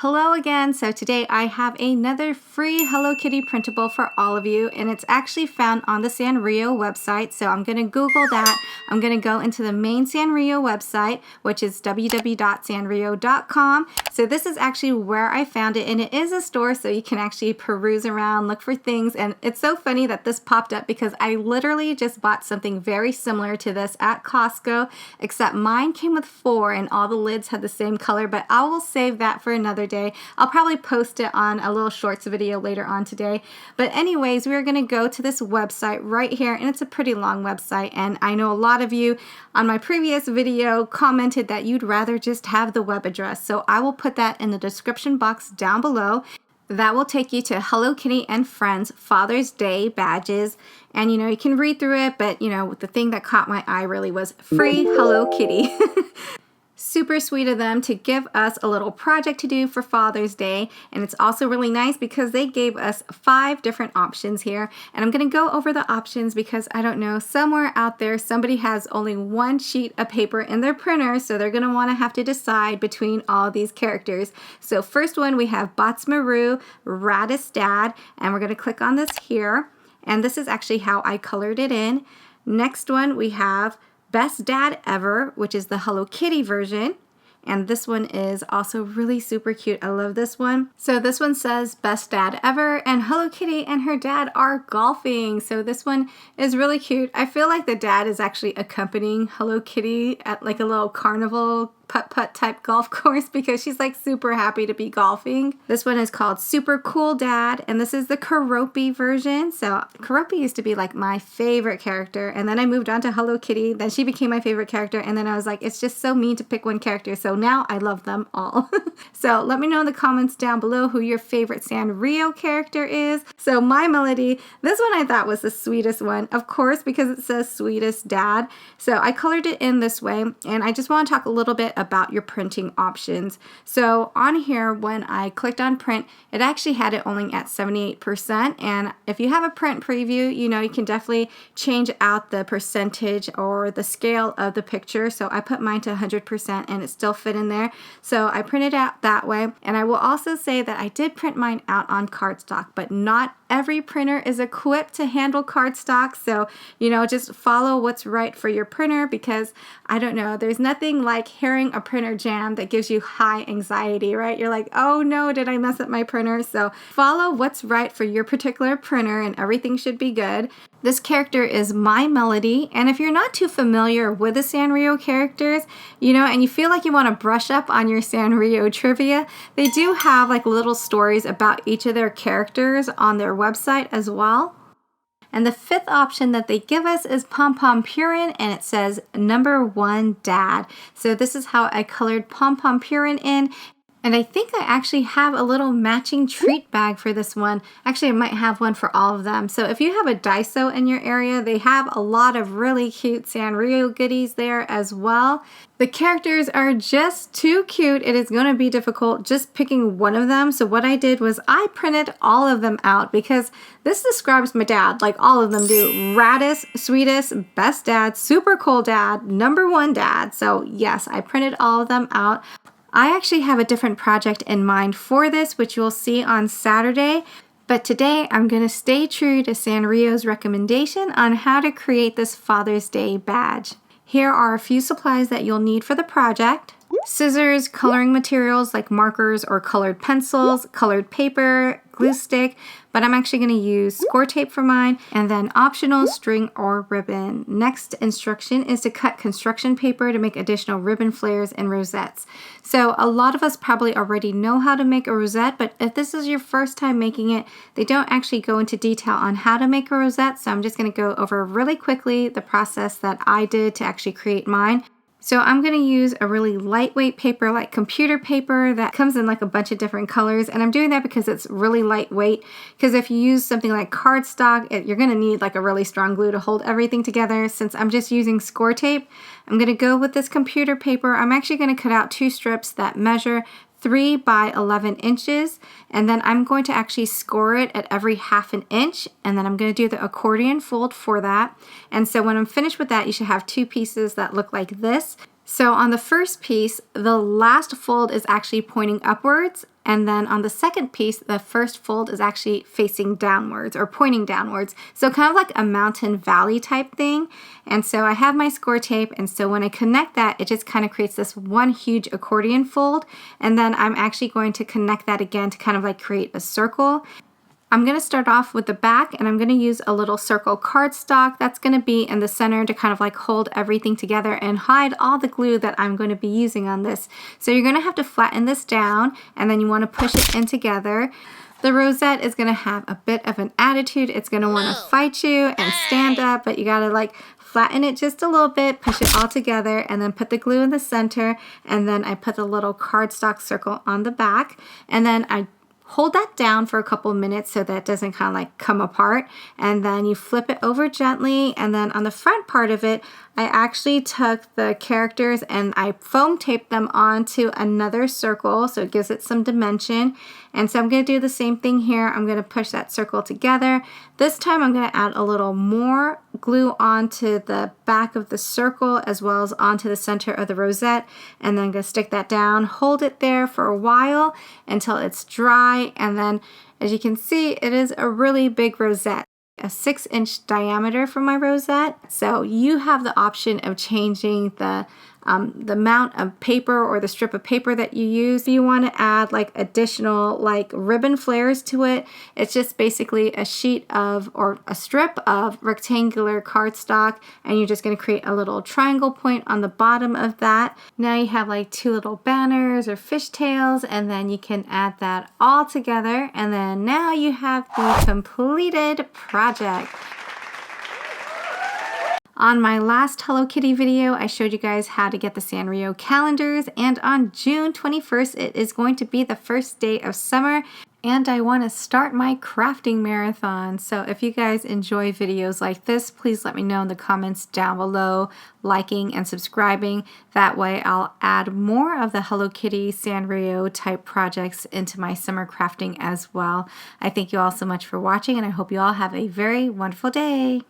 Hello again. So today I have another free Hello Kitty printable for all of you, and it's actually found on the Sanrio website. So I'm going to Google that. I'm going to go into the main Sanrio website, which is www.sanrio.com. So this is actually where I found it, and it is a store, so you can actually peruse around, look for things. And it's so funny that this popped up because I literally just bought something very similar to this at Costco, except mine came with 4 and all the lids had the same color, but I will save that for another day. I'll probably post it on a little shorts video later on today. But anyways, we're going to go to this website right here, and it's a pretty long website, and I know a lot of you on my previous video commented that you'd rather just have the web address, so I will put that in the description box down below. That will take you to Hello Kitty and Friends Father's Day badges, and you can read through it, but the thing that caught my eye really was free Hello Kitty. Super sweet of them to give us a little project to do for Father's Day, and it's also really nice because they gave us 5 different options here, and I'm going to go over the options because I don't know, somewhere out there somebody has only 1 sheet of paper in their printer, so they're going to want to have to decide between all these characters. So first one, we have Botsmaru, Raddest Dad, and we're going to click on this here, and this is actually how I colored it in. Next one, we have Best Dad Ever, which is the Hello Kitty version. And this one is also really super cute. I love this one. So this one says Best Dad Ever, and Hello Kitty and her dad are golfing. So this one is really cute. I feel like the dad is actually accompanying Hello Kitty at like a little carnival putt-putt type golf course because she's like super happy to be golfing. This one is called Super Cool Dad, and this is the Keroppi version. So Keroppi used to be like my favorite character, and then I moved on to Hello Kitty, then she became my favorite character, and then I was like, it's just so mean to pick one character, so now I love them all. So let me know in the comments down below who your favorite Sanrio character is. So My Melody, this one I thought was the sweetest one, of course, because it says Sweetest Dad. So I colored it in this way, and I just want to talk a little bit about your printing options. So on here, when I clicked on print, it actually had it only at 78%, and if you have a print preview, you can definitely change out the percentage or the scale of the picture. So I put mine to 100% and it still fit in there. So I printed out that way, and I will also say that I did print mine out on cardstock, but not every printer is equipped to handle cardstock. So, just follow what's right for your printer, because I don't know, there's nothing like hearing a printer jam that gives you high anxiety, right? You're like, oh no, did I mess up my printer? So follow what's right for your particular printer and everything should be good. This character is My Melody, and if you're not too familiar with the Sanrio characters, and you feel like you want to brush up on your Sanrio trivia, they do have like little stories about each of their characters on their website as well. And the 5th option that they give us is Pom Pom Purin, and it says number 1 Dad. So this is how I colored Pom Pom Purin in. And I think I actually have a little matching treat bag for this one. Actually, I might have one for all of them. So if you have a Daiso in your area, they have a lot of really cute Sanrio goodies there as well. The characters are just too cute. It is going to be difficult just picking one of them. So what I did was I printed all of them out because this describes my dad, like all of them do. Raddest, Sweetest, Best Dad, Super Cool Dad, number 1 Dad. So yes, I printed all of them out. I actually have a different project in mind for this, which you'll see on Saturday. But today I'm going to stay true to Sanrio's recommendation on how to create this Father's Day badge. Here are a few supplies that you'll need for the project: scissors, coloring materials like markers or colored pencils, colored paper, glue stick, but I'm actually going to use score tape for mine, and then optional string or ribbon. Next instruction is to cut construction paper to make additional ribbon flares and rosettes. So a lot of us probably already know how to make a rosette, but if this is your first time making it, they don't actually go into detail on how to make a rosette, so I'm just going to go over really quickly the process that I did to actually create mine. So I'm going to use a really lightweight paper like computer paper that comes in like a bunch of different colors, and I'm doing that because it's really lightweight, because if you use something like cardstock, you're going to need like a really strong glue to hold everything together. Since I'm just using score tape, I'm going to go with this computer paper. I'm actually going to cut out 2 strips that measure 3 by 11 inches, and then I'm going to actually score it at every 1/2 inch, and then I'm going to do the accordion fold for that. And so when I'm finished with that, you should have 2 pieces that look like this. So on the first piece, the last fold is actually pointing upwards, and then on the second piece, the first fold is actually facing downwards or pointing downwards. So kind of like a mountain valley type thing. And so I have my score tape, and so when I connect that, it just kind of creates this one huge accordion fold. And then I'm actually going to connect that again to kind of like create a circle. I'm going to start off with the back, and I'm going to use a little circle cardstock that's going to be in the center to kind of like hold everything together and hide all the glue that I'm going to be using on this. So you're going to have to flatten this down, and then you want to push it in together. The rosette is going to have a bit of an attitude. It's going to want to fight you and stand up, but you got to like flatten it just a little bit, push it all together, and then put the glue in the center, and then I put the little cardstock circle on the back, and then I hold that down for a couple of minutes so that it doesn't kind of like come apart, and then you flip it over gently, and then on the front part of it, I actually took the characters and I foam taped them onto another circle so it gives it some dimension. And so I'm going to do the same thing here. I'm going to push that circle together. This time I'm going to add a little more glue onto the back of the circle as well as onto the center of the rosette, and then I'm going to stick that down, hold it there for a while until it's dry, and then as you can see, it is a really big rosette. A 6-inch diameter for my rosette. So you have the option of changing the amount of paper or the strip of paper that you use. If you want to add like additional like ribbon flares to it, it's just basically a sheet of or a strip of rectangular cardstock, and you're just going to create a little triangle point on the bottom of that. Now you have like 2 little banners or fishtails, and then you can add that all together, and then now you have the completed project. On my last Hello Kitty video, I showed you guys how to get the Sanrio calendars, and on June 21st, it is going to be the first day of summer, and I want to start my crafting marathon. So if you guys enjoy videos like this, please let me know in the comments down below, liking and subscribing. That way I'll add more of the Hello Kitty Sanrio type projects into my summer crafting as well. I thank you all so much for watching, and I hope you all have a very wonderful day.